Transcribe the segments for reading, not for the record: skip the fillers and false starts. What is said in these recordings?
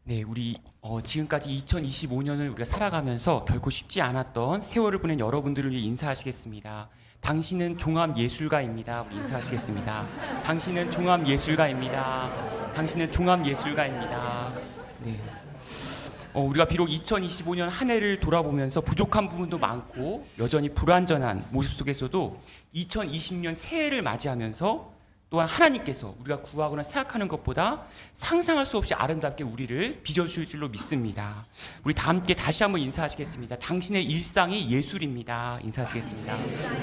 네, 우리 지금까지 2025년을 우리가 살아가면서 결코 쉽지 않았던 세월을 보낸 여러분들을 위해 인사하시겠습니다. 당신은 종합예술가입니다. 우리 인사하시겠습니다. 당신은 종합예술가입니다. 당신은 종합예술가입니다. 네. 우리가 비록 2025년 한 해를 돌아보면서 부족한 부분도 많고 여전히 불완전한 모습 속에서도 2020년 새해를 맞이하면서 또한 하나님께서 우리가 구하거나 생각하는 것보다 상상할 수 없이 아름답게 우리를 빚어주실 줄로 믿습니다. 우리 다 함께 다시 한번 인사하시겠습니다. 당신의 일상이 예술입니다. 인사하시겠습니다.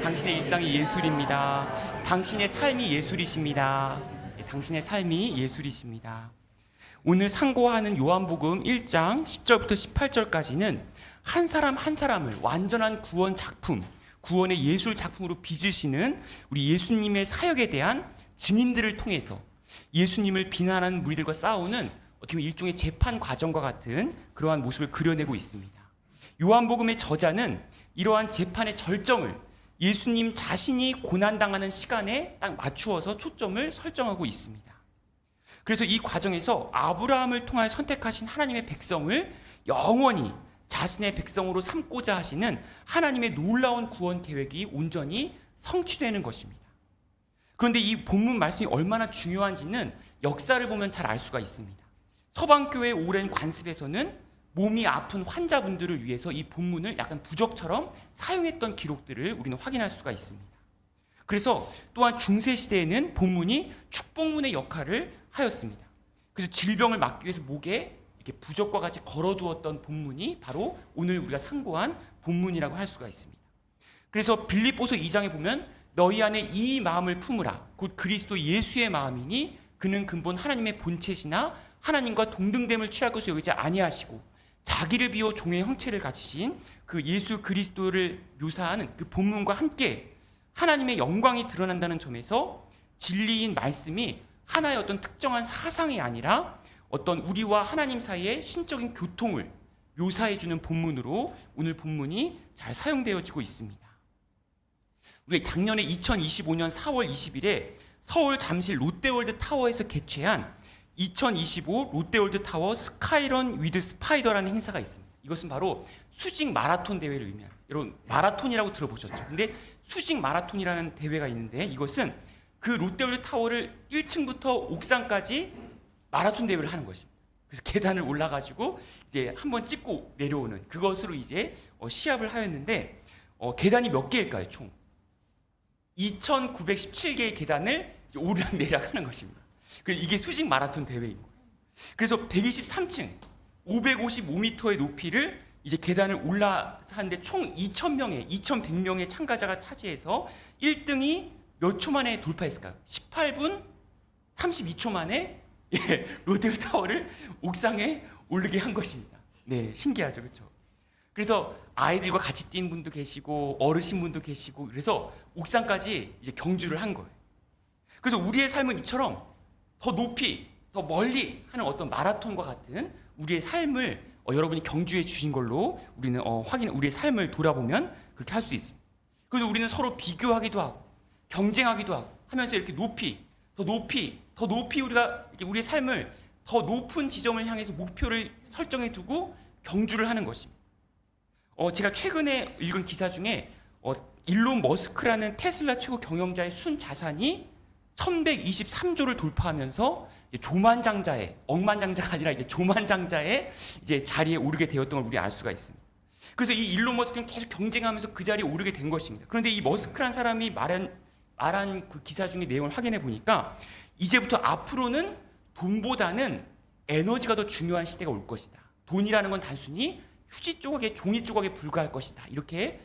당신의 일상이 예술입니다. 당신의 삶이 예술이십니다. 당신의 삶이 예술이십니다. 오늘 상고하는 요한복음 1장 10절부터 18절까지는 한 사람 한 사람을 완전한 구원 작품, 구원의 예술 작품으로 빚으시는 우리 예수님의 사역에 대한 증인들을 통해서 예수님을 비난하는 무리들과 싸우는 어떻게 보면 일종의 재판 과정과 같은 그러한 모습을 그려내고 있습니다. 요한복음의 저자는 이러한 재판의 절정을 예수님 자신이 고난당하는 시간에 딱 맞추어서 초점을 설정하고 있습니다. 그래서 이 과정에서 아브라함을 통하여 선택하신 하나님의 백성을 영원히 자신의 백성으로 삼고자 하시는 하나님의 놀라운 구원 계획이 온전히 성취되는 것입니다. 그런데 이 본문 말씀이 얼마나 중요한지는 역사를 보면 잘 알 수가 있습니다. 서방교회 오랜 관습에서는 몸이 아픈 환자분들을 위해서 이 본문을 약간 부적처럼 사용했던 기록들을 우리는 확인할 수가 있습니다. 그래서 또한 중세시대에는 본문이 축복문의 역할을 하였습니다. 그래서 질병을 막기 위해서 목에 이렇게 부적과 같이 걸어두었던 본문이 바로 오늘 우리가 상고한 본문이라고 할 수가 있습니다. 그래서 빌립보서 2장에 보면 너희 안에 이 마음을 품으라 곧 그리스도 예수의 마음이니 그는 근본 하나님의 본체시나 하나님과 동등됨을 취할 것을 여기지 아니하시고 자기를 비워 종의 형체를 가지신 그 예수 그리스도를 묘사하는 그 본문과 함께 하나님의 영광이 드러난다는 점에서 진리인 말씀이 하나의 어떤 특정한 사상이 아니라 어떤 우리와 하나님 사이의 신적인 교통을 묘사해주는 본문으로 오늘 본문이 잘 사용되어지고 있습니다. 우리가 작년에 2025년 4월 20일에 서울 잠실 롯데월드 타워에서 개최한 2025 롯데월드 타워 스카이런 위드 스파이더라는 행사가 있습니다. 이것은 바로 수직 마라톤 대회를 의미합니다. 여러분 마라톤이라고 들어보셨죠? 근데 수직 마라톤이라는 대회가 있는데 이것은 그 롯데월드 타워를 1층부터 옥상까지 마라톤 대회를 하는 것입니다. 그래서 계단을 올라가지고 이제 한번 찍고 내려오는 그것으로 이제 시합을 하였는데 계단이 몇 개일까요? 총 2,917개의 계단을 오르락내리락 하는 것입니다. 그래서 이게 수직 마라톤 대회인 거예요. 그래서 123층 555m의 높이를 이제 계단을 올라가는데 총 2,100명의 참가자가 차지해서 1등이 몇 초 만에 돌파했을까요? 18분 32초 만에 롯데월드 타워를 옥상에 오르게 한 것입니다. 네, 신기하죠, 그렇죠? 그래서 아이들과 같이 뛴 분도 계시고 어르신분도 계시고 그래서 옥상까지 이제 경주를 한 거예요. 그래서 우리의 삶은 이처럼 더 높이, 더 멀리 하는 어떤 마라톤과 같은 우리의 삶을 여러분이 경주해 주신 걸로 우리는 우리의 삶을 돌아보면 그렇게 할 수 있습니다. 그래서 우리는 서로 비교하기도 하고 경쟁하기도 하고 하면서 이렇게 더 높이 우리가 이렇게 우리의 삶을 더 높은 지점을 향해서 목표를 설정해 두고 경주를 하는 것입니다. 제가 최근에 읽은 기사 중에 일론 머스크라는 테슬라 최고 경영자의 순 자산이 1123조를 돌파하면서 이제 조만장자의 억만장자가 아니라 이제 조만장자의 이제 자리에 오르게 되었던 걸 우리 알 수가 있습니다. 그래서 이 일론 머스크는 계속 경쟁하면서 그 자리에 오르게 된 것입니다. 그런데 이 머스크라는 사람이 말한 그 기사 중에 내용을 확인해 보니까 이제부터 앞으로는 돈보다는 에너지가 더 중요한 시대가 올 것이다. 돈이라는 건 단순히 휴지 조각에 종이 조각에 불과할 것이다. 이렇게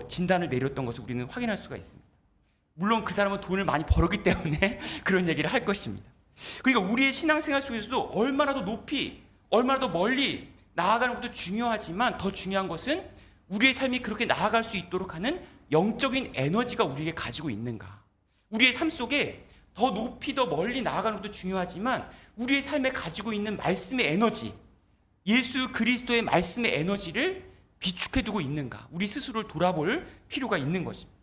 진단을 내렸던 것을 우리는 확인할 수가 있습니다. 물론 그 사람은 돈을 많이 벌었기 때문에 그런 얘기를 할 것입니다. 그러니까 우리의 신앙생활 속에서도 얼마나 더 높이, 얼마나 더 멀리 나아가는 것도 중요하지만 더 중요한 것은 우리의 삶이 그렇게 나아갈 수 있도록 하는 영적인 에너지가 우리에게 가지고 있는가. 우리의 삶 속에 더 높이 더 멀리 나아가는 것도 중요하지만 우리의 삶에 가지고 있는 말씀의 에너지, 예수 그리스도의 말씀의 에너지를 비축해두고 있는가. 우리 스스로를 돌아볼 필요가 있는 것입니다.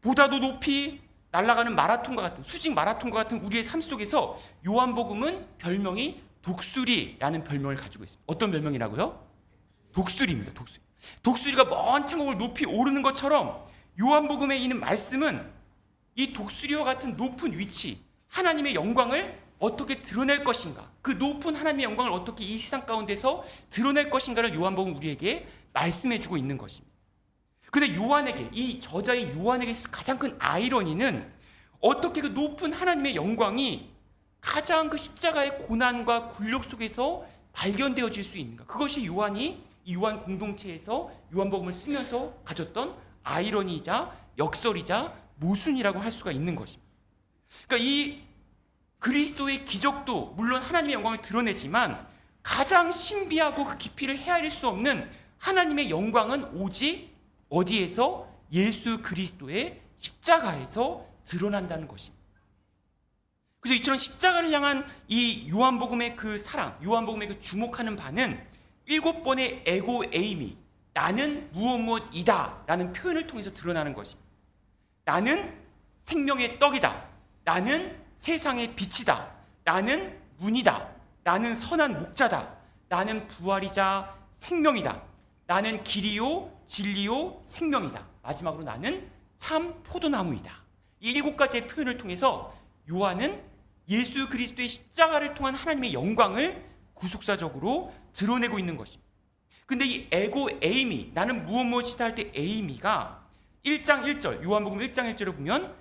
보다도 높이 날아가는 마라톤과 같은 수직 마라톤과 같은 우리의 삶 속에서 요한복음은 별명이 독수리라는 별명을 가지고 있습니다. 어떤 별명이라고요? 독수리입니다. 독수리. 독수리가 먼 천국을 높이 오르는 것처럼 요한복음에 있는 말씀은 이 독수리와 같은 높은 위치, 하나님의 영광을 어떻게 드러낼 것인가, 그 높은 하나님의 영광을 어떻게 이 세상 가운데서 드러낼 것인가를 요한복음 우리에게 말씀해주고 있는 것입니다. 그런데 요한에게, 이 저자의 요한에게 가장 큰 아이러니는 어떻게 그 높은 하나님의 영광이 가장 그 십자가의 고난과 굴욕 속에서 발견되어질 수 있는가. 그것이 요한이 이 요한 공동체에서 요한복음을 쓰면서 가졌던 아이러니이자 역설이자 모순이라고 할 수가 있는 것입니다. 그러니까 이 그리스도의 기적도 물론 하나님의 영광을 드러내지만 가장 신비하고 그 깊이를 헤아릴 수 없는 하나님의 영광은 오직 어디에서? 예수 그리스도의 십자가에서 드러난다는 것입니다. 그래서 이처럼 십자가를 향한 이 요한복음의 그 사랑, 요한복음의 그 주목하는 바는 7번의 에고 에이미, 나는 무엇이다 라는 표현을 통해서 드러나는 것입니다. 나는 생명의 떡이다. 나는 세상의 빛이다. 나는 문이다. 나는 선한 목자다. 나는 부활이자 생명이다. 나는 길이요 진리요 생명이다. 마지막으로 나는 참 포도나무이다. 이 7가지의 표현을 통해서 요한은 예수 그리스도의 십자가를 통한 하나님의 영광을 구속사적으로 드러내고 있는 것입니다. 근데 이 에고 에이미, 나는 무엇이다 할 때 에이미가 1장 1절, 요한복음 1장 1절을 보면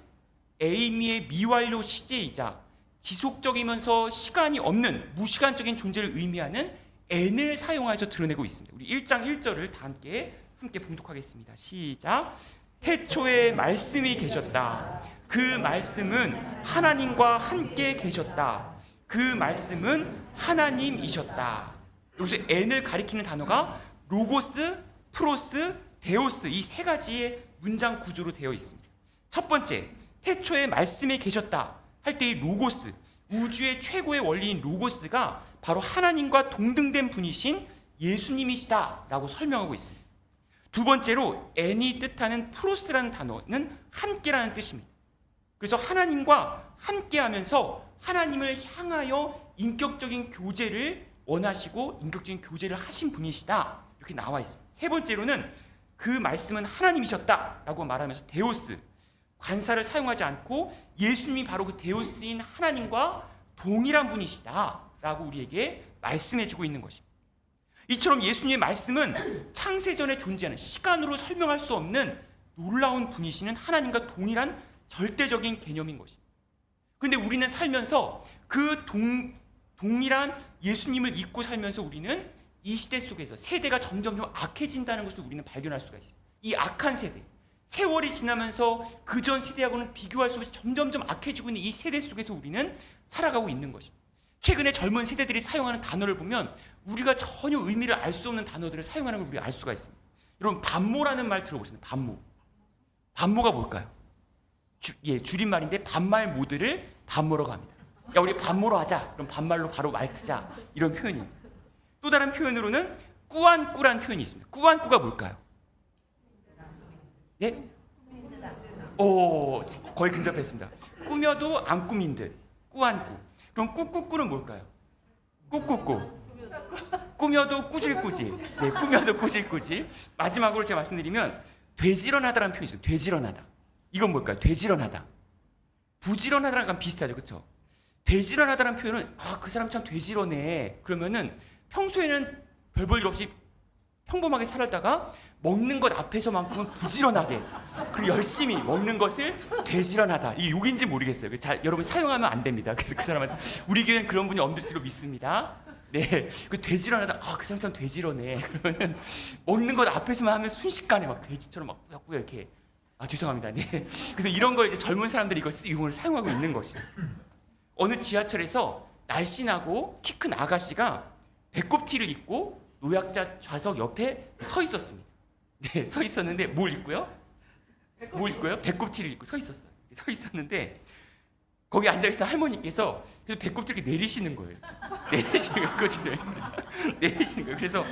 에이미의 미완료 시제이자 지속적이면서 시간이 없는 무시간적인 존재를 의미하는 n을 사용해서 드러내고 있습니다. 우리 1장 1절을 다 함께 봉독하겠습니다. 시작. 태초에 말씀이 계셨다. 그 말씀은 하나님과 함께 계셨다. 그 말씀은 하나님이셨다. 여기서 n을 가리키는 단어가 로고스, 프로스, 데오스, 이 3가지의 문장 구조로 되어 있습니다. 첫 번째, 태초에 말씀이 계셨다 할 때 이 로고스, 우주의 최고의 원리인 로고스가 바로 하나님과 동등된 분이신 예수님이시다 라고 설명하고 있습니다. 두 번째로 n이 뜻하는 프로스라는 단어는 함께라는 뜻입니다. 그래서 하나님과 함께하면서 하나님을 향하여 인격적인 교제를 원하시고 인격적인 교제를 하신 분이시다 이렇게 나와 있습니다. 세 번째로는 그 말씀은 하나님이셨다 라고 말하면서 데오스, 관사를 사용하지 않고 예수님이 바로 그 데오스인 하나님과 동일한 분이시다 라고 우리에게 말씀해주고 있는 것입니다. 이처럼 예수님의 말씀은 창세전에 존재하는, 시간으로 설명할 수 없는 놀라운 분이시는 하나님과 동일한 절대적인 개념인 것입니다. 그런데 우리는 살면서 그 동일한 예수님을 잊고 살면서 우리는 이 시대 속에서 세대가 점점 악해진다는 것을 우리는 발견할 수가 있습니다. 이 악한 세대, 세월이 지나면서 그전 세대하고는 비교할 수 없이 점점점 악해지고 있는 이 세대 속에서 우리는 살아가고 있는 것입니다. 최근에 젊은 세대들이 사용하는 단어를 보면 우리가 전혀 의미를 알 수 없는 단어들을 사용하는 걸 우리가 알 수가 있습니다. 여러분, 반모라는 말 들어보셨나요? 반모. 반모가 뭘까요? 줄임말인데 반말 모드를 반모라고 합니다. 야, 우리 반모로 하자. 그럼 반말로 바로 말 트자. 이런 표현입니다. 또 다른 표현으로는 꾸안꾸란 표현이 있습니다. 꾸안꾸가 뭘까요? 예? 오, 거의 근접했습니다. 꾸며도 안 꾸민 듯. 꾸안꾸. 그럼 꾸꾸꾸는 뭘까요? 꾸꾸꾸. 꾸며도 꾸질꾸질. 네, 꾸며도 꾸질꾸질. 마지막으로 제가 말씀드리면 되지런하다라는 표현이 있어요. 되지런하다. 이건 뭘까요? 되지런하다. 부지런하다랑 랑 비슷하죠, 그렇죠? 되지런하다는 표현은 그 사람 참 되지런해. 그러면은 평소에는 별 볼 일 없이 평범하게 살다가 먹는 것 앞에서만큼은 부지런하게 그리고 열심히 먹는 것을 되지런하다. 이게 욕인지 모르겠어요. 잘 여러분 사용하면 안 됩니다. 그래서 그 사람한테 우리 교회는 그런 분이 없는 줄로 믿습니다. 네, 그 되지런하다. 그 사람 참 되지런해. 그러면은 먹는 것 앞에서만 하면 순식간에 막 돼지처럼 막 꾸역꾸역 이렇게. 죄송합니다. 네. 그래서 이런 걸 이제 젊은 사람들이 이걸 이용을 사용하고 있는 것이죠. 어느 지하철에서 날씬하고 키 큰 아가씨가 배꼽티를 입고 노약자 좌석 옆에 서 있었습니다. 네, 서 있었는데 뭘 입고요? 배꼽티를 입고 서 있었어요. 서 있었는데 거기 앉아 있어 할머니께서 그래서 배꼽티를 이렇게 내리시는 거예요. 내리시는 거예요. 그래서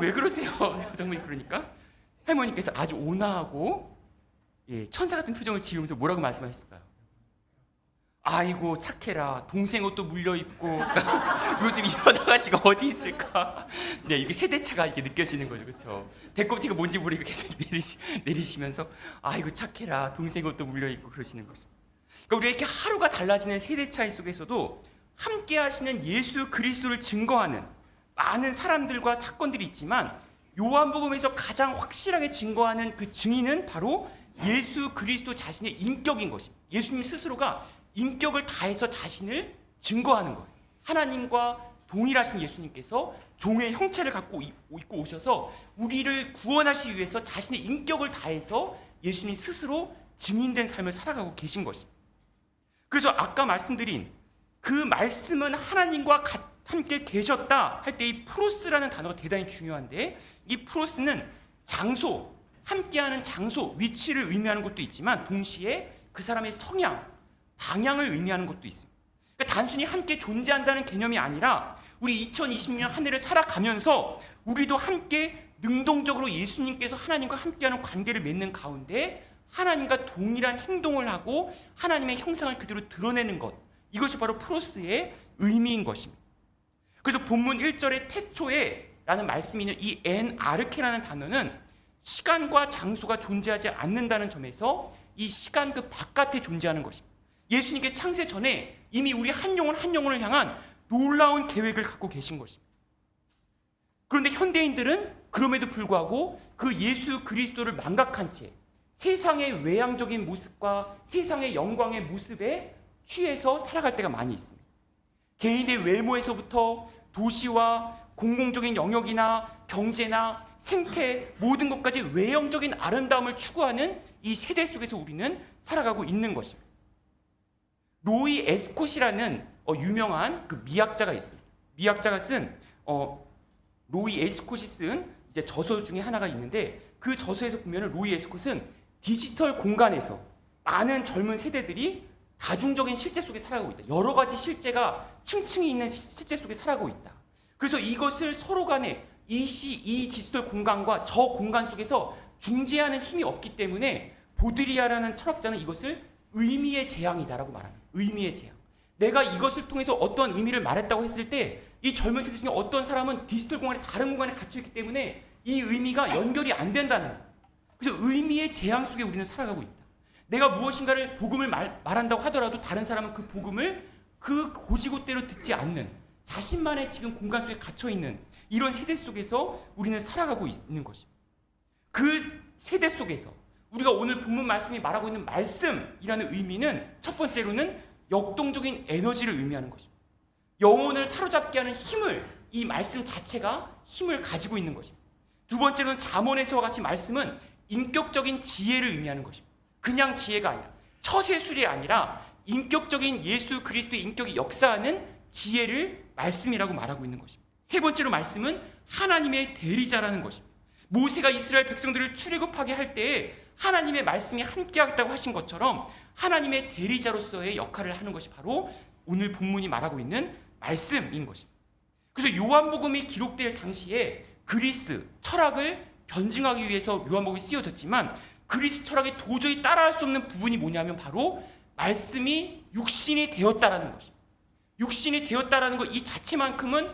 왜 그러세요? 여성분이 그러니까 할머니께서 아주 온화하고 천사 같은 표정을 지으면서 뭐라고 말씀하셨을까요? 아이고 착해라, 동생 옷도 물려 입고 요즘 이런 아가씨가 어디 있을까? 네, 이게 세대차가 이게 느껴지는 거죠, 그렇죠? 배꼽티가 뭔지 모르고 계속 내리시면서 아이고 착해라, 동생 옷도 물려 입고 그러시는 거죠. 그러니까 우리가 이렇게 하루가 달라지는 세대 차이 속에서도 함께 하시는 예수 그리스도를 증거하는 많은 사람들과 사건들이 있지만, 요한복음에서 가장 확실하게 증거하는 그 증인은 바로 예수 그리스도 자신의 인격인 것입니다. 예수님 스스로가 인격을 다해서 자신을 증거하는 거예요. 하나님과 동일하신 예수님께서 종의 형체를 갖고 있고 오셔서 우리를 구원하시기 위해서 자신의 인격을 다해서 예수님 스스로 증인된 삶을 살아가고 계신 것입니다. 그래서 아까 말씀드린 그 말씀은 하나님과 함께 계셨다 할 때 이 프로스라는 단어가 대단히 중요한데, 이 프로스는 장소, 함께하는 장소, 위치를 의미하는 것도 있지만 동시에 그 사람의 성향, 방향을 의미하는 것도 있습니다. 그러니까 단순히 함께 존재한다는 개념이 아니라 우리 2020년 한 해를 살아가면서 우리도 함께 능동적으로 예수님께서 하나님과 함께하는 관계를 맺는 가운데 하나님과 동일한 행동을 하고 하나님의 형상을 그대로 드러내는 것, 이것이 바로 프로스의 의미인 것입니다. 그래서 본문 1절에 태초에 라는 말씀이 있는 이 엔 아르케라는 단어는 시간과 장소가 존재하지 않는다는 점에서 이 시간 그 바깥에 존재하는 것입니다. 예수님께 창세 전에 이미 우리 한 영혼을 향한 놀라운 계획을 갖고 계신 것입니다. 그런데 현대인들은 그럼에도 불구하고 그 예수 그리스도를 망각한 채 세상의 외향적인 모습과 세상의 영광의 모습에 취해서 살아갈 때가 많이 있습니다. 개인의 외모에서부터 도시와 공공적인 영역이나 경제나 생태 모든 것까지 외형적인 아름다움을 추구하는 이 세대 속에서 우리는 살아가고 있는 것입니다. 로이 에스콧이라는 유명한 그 미학자가 있습니다. 미학자가 쓴 로이 에스콧이 쓴 이제 저서 중에 하나가 있는데, 그 저서에서 보면은 로이 에스콧은 디지털 공간에서 많은 젊은 세대들이 다중적인 실제 속에 살아가고 있다. 여러 가지 실제가 층층이 있는 실제 속에 살아가고 있다. 그래서 이것을 서로 간에 이 디지털 공간과 저 공간 속에서 중재하는 힘이 없기 때문에 보드리아라는 철학자는 이것을 의미의 재앙이다라고 말합니다. 의미의 재앙. 내가 이것을 통해서 어떤 의미를 말했다고 했을 때 이 젊은 세대 중에 어떤 사람은 디지털 공간에 다른 공간에 갇혀있기 때문에 이 의미가 연결이 안 된다는 거예요. 그래서 의미의 재앙 속에 우리는 살아가고 있다. 내가 무엇인가를 복음을 말한다고 하더라도 다른 사람은 그 복음을 그 고지고대로 듣지 않는 자신만의 지금 공간 속에 갇혀있는 이런 세대 속에서 우리는 살아가고 있는 것입니다. 그 세대 속에서 우리가 오늘 본문 말씀이 말하고 있는 말씀이라는 의미는 첫 번째로는 역동적인 에너지를 의미하는 것입니다. 영혼을 사로잡게 하는 힘을, 이 말씀 자체가 힘을 가지고 있는 것입니다. 두 번째로는 잠언에서와 같이 말씀은 인격적인 지혜를 의미하는 것입니다. 그냥 지혜가 아니라, 처세술이 아니라 인격적인 예수 그리스도의 인격이 역사하는 지혜를 말씀이라고 말하고 있는 것입니다. 세 번째로 말씀은 하나님의 대리자라는 것입니다. 모세가 이스라엘 백성들을 출애굽하게 할 때에 하나님의 말씀이 함께하겠다고 하신 것처럼 하나님의 대리자로서의 역할을 하는 것이 바로 오늘 본문이 말하고 있는 말씀인 것입니다. 그래서 요한복음이 기록될 당시에 그리스 철학을 변증하기 위해서 요한복음이 쓰여졌지만, 그리스 철학에 도저히 따라할 수 없는 부분이 뭐냐면 바로 말씀이 육신이 되었다라는 것입니다. 육신이 되었다라는 것 이 자체만큼은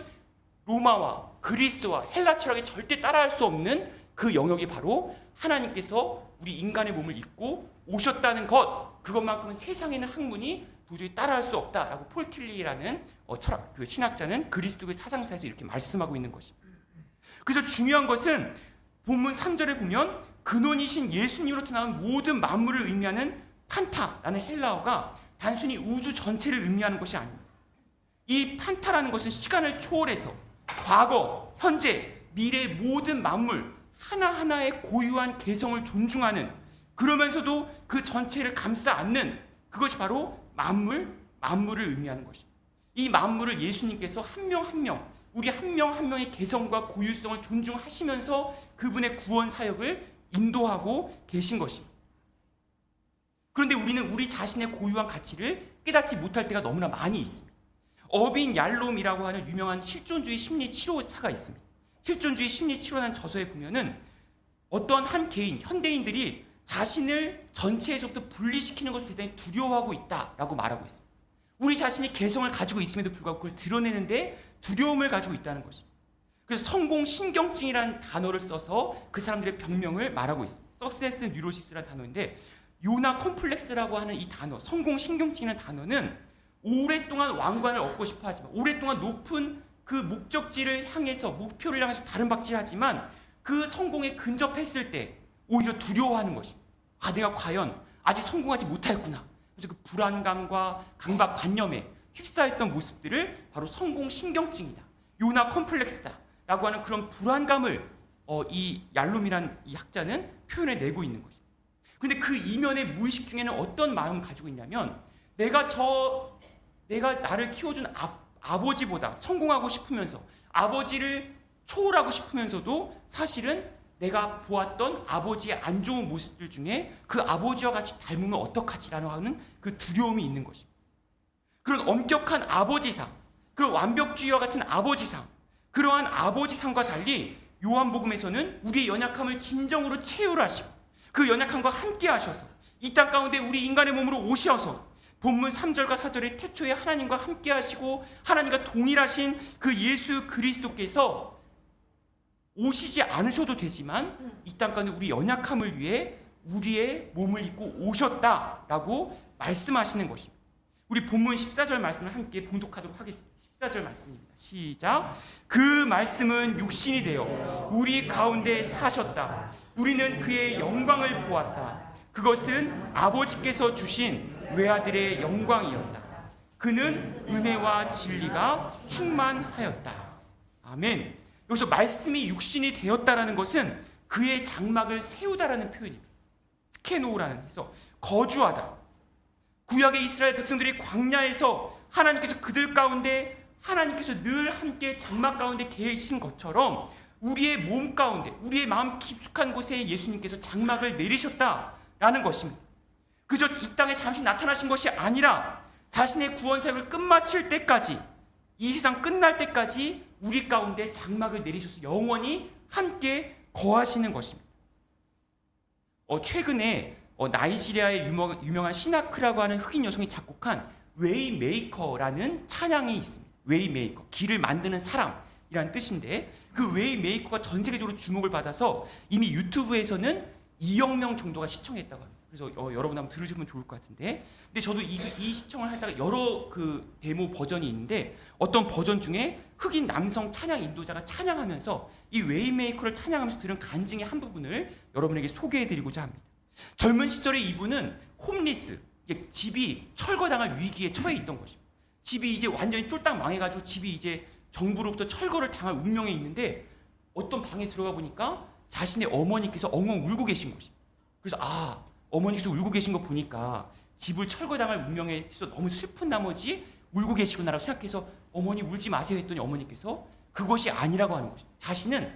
로마와 그리스와 헬라 철학에 절대 따라할 수 없는 그 영역이 바로 하나님께서 우리 인간의 몸을 입고 오셨다는 것, 그것만큼은 세상에는 학문이 도저히 따라할 수 없다라고 폴 틸리라는 철학 그 신학자는 그리스도의 사상사에서 이렇게 말씀하고 있는 것입니다. 그래서 중요한 것은 본문 3절에 보면 근원이신 예수님으로부터 나온 모든 만물을 의미하는 판타라는 헬라어가 단순히 우주 전체를 의미하는 것이 아닙니다. 이 판타라는 것은 시간을 초월해서 과거, 현재, 미래의 모든 만물 하나하나의 고유한 개성을 존중하는, 그러면서도 그 전체를 감싸 안는, 그것이 바로 만물을 의미하는 것입니다. 이 만물을 예수님께서 한 명 한 명, 우리 한 명 한 명의 개성과 고유성을 존중하시면서 그분의 구원 사역을 인도하고 계신 것입니다. 그런데 우리는 우리 자신의 고유한 가치를 깨닫지 못할 때가 너무나 많이 있습니다. 어빈 얄롬이라고 하는 유명한 실존주의 심리 치료사가 있습니다. 실존주의 심리 치료라는 저서에 보면은 어떤 한 개인, 현대인들이 자신을 전체에서부터 분리시키는 것을 대단히 두려워하고 있다라고 말하고 있습니다. 우리 자신이 개성을 가지고 있음에도 불구하고 그걸 드러내는데 두려움을 가지고 있다는 것입니다. 그래서 성공 신경증이라는 단어를 써서 그 사람들의 병명을 말하고 있습니다. 석세스 뉴로시스라는 단어인데, 요나 컴플렉스라고 하는 이 단어, 성공 신경증이라는 단어는 오랫동안 왕관을 얻고 싶어 하지만, 오랫동안 높은 그 목적지를 향해서, 목표를 향해서 다른 박질하지만 그 성공에 근접했을 때 오히려 두려워하는 것입니다. 아, 내가 과연 아직 성공하지 못하였구나. 그래서 그 불안감과 강박관념에 휩싸였던 모습들을 바로 성공 신경증이다, 요나 컴플렉스다 라고 하는 그런 불안감을 이 얄롬이란 이 학자는 표현해내고 있는 것입니다. 그런데 그 이면의 무의식 중에는 어떤 마음을 가지고 있냐면, 내가 나를 키워준 아버지보다 성공하고 싶으면서, 아버지를 초월하고 싶으면서도 사실은 내가 보았던 아버지의 안 좋은 모습들 중에 그 아버지와 같이 닮으면 어떡하지라는 하는 그 두려움이 있는 것입니다. 그런 엄격한 아버지상, 그런 완벽주의와 같은 아버지상, 그러한 아버지상과 달리 요한복음에서는 우리의 연약함을 진정으로 체휼하시고 그 연약함과 함께 하셔서 이 땅 가운데 우리 인간의 몸으로 오셔서 본문 3절과 4절에 태초에 하나님과 함께 하시고 하나님과 동일하신 그 예수 그리스도께서 오시지 않으셔도 되지만 이 땅 가운데 우리 연약함을 위해 우리의 몸을 입고 오셨다라고 말씀하시는 것입니다. 우리 본문 14절 말씀을 함께 봉독하도록 하겠습니다. 14절 말씀입니다. 시작. 그 말씀은 육신이 되어 우리 가운데 사셨다. 우리는 그의 영광을 보았다. 그것은 아버지께서 주신 외아들의 영광이었다. 그는 은혜와 진리가 충만하였다. 아멘. 여기서 말씀이 육신이 되었다라는 것은 그의 장막을 세우다라는 표현입니다. 스케노라는 해서 거주하다. 구약의 이스라엘 백성들이 광야에서 하나님께서 그들 가운데, 하나님께서 늘 함께 장막 가운데 계신 것처럼 우리의 몸 가운데, 우리의 마음 깊숙한 곳에 예수님께서 장막을 내리셨다라는 것입니다. 그저 이 땅에 잠시 나타나신 것이 아니라 자신의 구원 사역을 끝마칠 때까지, 이 세상 끝날 때까지 우리 가운데 장막을 내리셔서 영원히 함께 거하시는 것입니다. 최근에 나이지리아의 유명한 시나크라고 하는 흑인 여성이 작곡한 웨이메이커라는 찬양이 있습니다. 웨이메이커, 길을 만드는 사람이라는 뜻인데, 그 웨이메이커가 전 세계적으로 주목을 받아서 이미 유튜브에서는 2억 명 정도가 시청했다고 합니다. 그래서 여러분 한번 들으시면 좋을 것 같은데, 근데 저도 이 시청을 하다가 여러 그 데모 버전이 있는데, 어떤 버전 중에 흑인 남성 찬양 인도자가 찬양하면서 이 웨이메이커를 찬양하면서 들은 간증의 한 부분을 여러분에게 소개해드리고자 합니다. 젊은 시절에 이분은 홈리스, 집이 철거당할 위기에 처해 있던 것입니다. 집이 이제 완전히 쫄딱 망해가지고 집이 이제 정부로부터 철거를 당할 운명에 있는데, 어떤 방에 들어가 보니까 자신의 어머니께서 엉엉 울고 계신 것입니다. 그래서 어머니께서 울고 계신 거 보니까 집을 철거당할 운명에 있어 너무 슬픈 나머지 울고 계시구나라고 생각해서 어머니 울지 마세요 했더니 어머니께서 그것이 아니라고 하는 것입니다. 자신은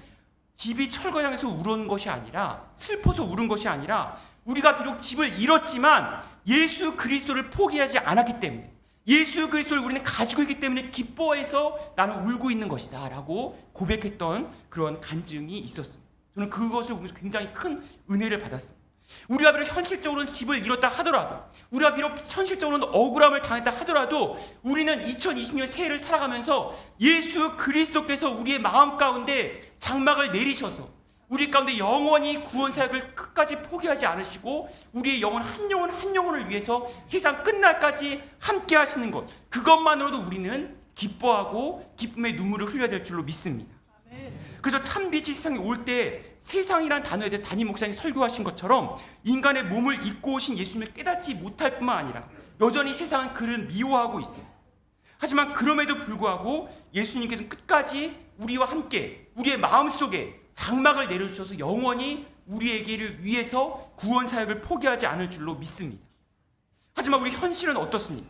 집이 철거당해서 울은 것이 아니라, 슬퍼서 울은 것이 아니라, 우리가 비록 집을 잃었지만 예수 그리스도를 포기하지 않았기 때문에, 예수 그리스도를 우리는 가지고 있기 때문에 기뻐해서 나는 울고 있는 것이다 라고 고백했던 그런 간증이 있었습니다. 저는 그것을 보면서 굉장히 큰 은혜를 받았습니다. 우리가 비록 현실적으로는 집을 잃었다 하더라도, 우리가 비록 현실적으로는 억울함을 당했다 하더라도, 우리는 2020년 새해를 살아가면서 예수 그리스도께서 우리의 마음 가운데 장막을 내리셔서 우리 가운데 영원히 구원 사역을 끝까지 포기하지 않으시고 우리의 영혼 한 영혼 한 영혼을 위해서 세상 끝날까지 함께 하시는 것, 그것만으로도 우리는 기뻐하고 기쁨의 눈물을 흘려야 될 줄로 믿습니다. 그래서 참빛이 세상에 올 때, 세상이란 단어에 대해서 담임 목사님이 설교하신 것처럼 인간의 몸을 입고 오신 예수님을 깨닫지 못할 뿐만 아니라 여전히 세상은 그를 미워하고 있어요. 하지만 그럼에도 불구하고 예수님께서는 끝까지 우리와 함께 우리의 마음속에 장막을 내려주셔서 영원히 우리에게를 위해서 구원 사역을 포기하지 않을 줄로 믿습니다. 하지만 우리 현실은 어떻습니까?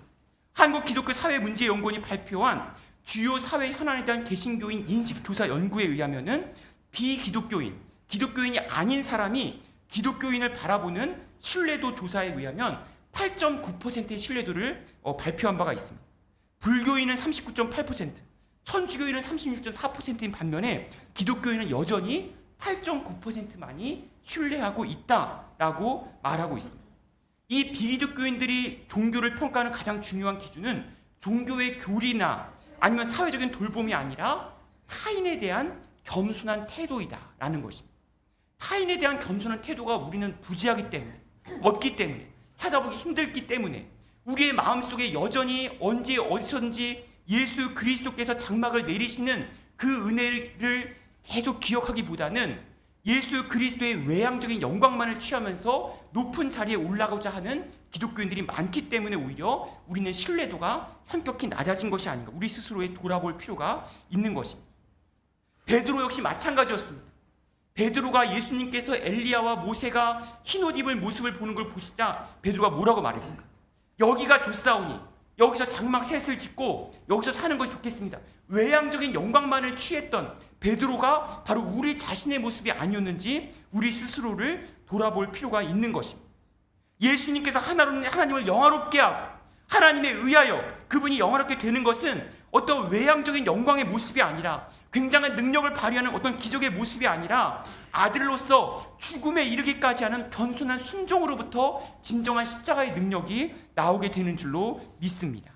한국기독교사회문제연구원이 발표한 주요 사회 현안에 대한 개신교인 인식조사 연구에 의하면은 비기독교인, 기독교인이 아닌 사람이 기독교인을 바라보는 신뢰도 조사에 의하면 8.9%의 신뢰도를 발표한 바가 있습니다. 불교인은 39.8%, 천주교인은 36.4%인 반면에 기독교인은 여전히 8.9%만이 신뢰하고 있다라고 말하고 있습니다. 이 비기독교인들이 종교를 평가하는 가장 중요한 기준은 종교의 교리나 아니면 사회적인 돌봄이 아니라 타인에 대한 겸손한 태도이다라는 것입니다. 타인에 대한 겸손한 태도가 우리는 부재하기 때문에, 없기 때문에, 찾아보기 힘들기 때문에 우리의 마음속에 여전히 언제 어디서든지 예수 그리스도께서 장막을 내리시는 그 은혜를 계속 기억하기보다는 예수 그리스도의 외향적인 영광만을 취하면서 높은 자리에 올라가고자 하는 기독교인들이 많기 때문에 오히려 우리는 신뢰도가 현격히 낮아진 것이 아닌가, 우리 스스로에 돌아볼 필요가 있는 것입니다. 베드로 역시 마찬가지였습니다. 베드로가 예수님께서 엘리야와 모세가 흰옷 입을 모습을 보는 걸 보시자 베드로가 뭐라고 말했습니까? 여기가 좋사오니 여기서 장막 셋을 짓고 여기서 사는 것이 좋겠습니다. 외향적인 영광만을 취했던 베드로가 바로 우리 자신의 모습이 아니었는지 우리 스스로를 돌아볼 필요가 있는 것입니다. 예수님께서 하나님을 영화롭게 하고 하나님에 의하여 그분이 영화롭게 되는 것은 어떤 외향적인 영광의 모습이 아니라, 굉장한 능력을 발휘하는 어떤 기적의 모습이 아니라 아들로서 죽음에 이르기까지 하는 겸손한 순종으로부터 진정한 십자가의 능력이 나오게 되는 줄로 믿습니다.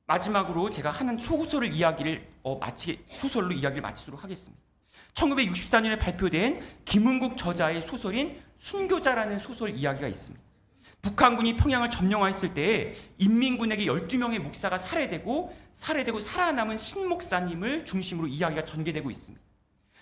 마지막으로 제가 하는 소설로 이야기를 마치도록 하겠습니다. 1964년에 발표된 김은국 저자의 소설인 순교자라는 소설 이야기가 있습니다. 북한군이 평양을 점령했을 때에 인민군에게 12명의 목사가 살해되고 살아남은 신목사님을 중심으로 이야기가 전개되고 있습니다.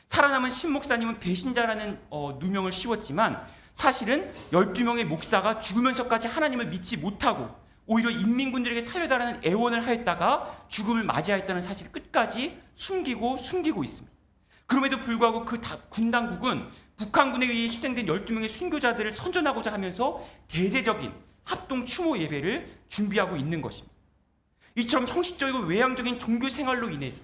살아남은 신목사님은 배신자라는 누명을 씌웠지만 사실은 12명의 목사가 죽으면서까지 하나님을 믿지 못하고 오히려 인민군들에게 살려달라는 애원을 하였다가 죽음을 맞이하였다는 사실을 끝까지 숨기고 있습니다. 그럼에도 불구하고 그 군당국은 북한군에 의해 희생된 12명의 순교자들을 선전하고자 하면서 대대적인 합동 추모 예배를 준비하고 있는 것입니다. 이처럼 형식적이고 외향적인 종교 생활로 인해서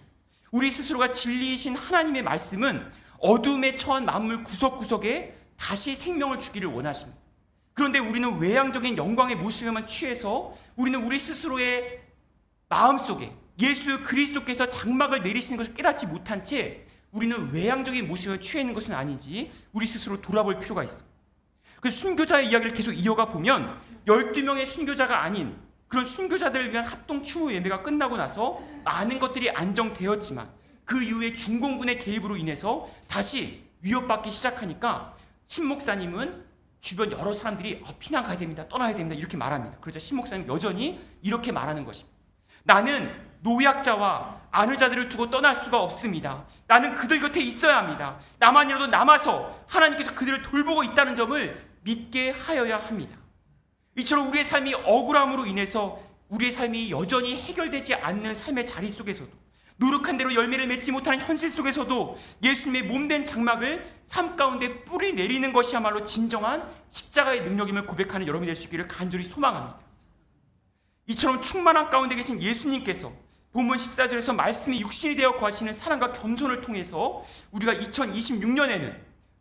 우리 스스로가 진리이신 하나님의 말씀은 어둠에 처한 만물 구석구석에 다시 생명을 주기를 원하십니다. 그런데 우리는 외향적인 영광의 모습에만 취해서 우리는 우리 스스로의 마음속에 예수 그리스도께서 장막을 내리시는 것을 깨닫지 못한 채 우리는 외향적인 모습에 취해 있는 것은 아닌지 우리 스스로 돌아볼 필요가 있습니다. 그 순교자의 이야기를 계속 이어가 보면 12명의 순교자가 아닌 그런 순교자들을 위한 합동 추모 예배가 끝나고 나서 많은 것들이 안정되었지만 그 이후에 중공군의 개입으로 인해서 다시 위협받기 시작하니까 신 목사님은 주변 여러 사람들이 피난 가야 됩니다, 떠나야 됩니다 이렇게 말합니다. 그러자 신 목사님 여전히 이렇게 말하는 것입니다. 나는 노약자와 안의자들을 두고 떠날 수가 없습니다. 나는 그들 곁에 있어야 합니다. 나만이라도 남아서 하나님께서 그들을 돌보고 있다는 점을 믿게 하여야 합니다. 이처럼 우리의 삶이 억울함으로 인해서 우리의 삶이 여전히 해결되지 않는 삶의 자리 속에서도, 노력한 대로 열매를 맺지 못하는 현실 속에서도 예수님의 몸된 장막을 삶 가운데 뿌리 내리는 것이야말로 진정한 십자가의 능력임을 고백하는 여러분이 될 수 있기를 간절히 소망합니다. 이처럼 충만한 가운데 계신 예수님께서 본문 14절에서 말씀이 육신이 되어 거하시는 사랑과 겸손을 통해서 우리가 2026년에는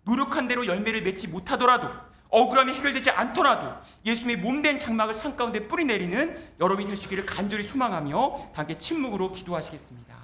노력한 대로 열매를 맺지 못하더라도, 억울함이 해결되지 않더라도 예수님의 몸된 장막을 삶 가운데 뿌리 내리는 여러분이 될 수 있기를 간절히 소망하며 함께 침묵으로 기도하시겠습니다.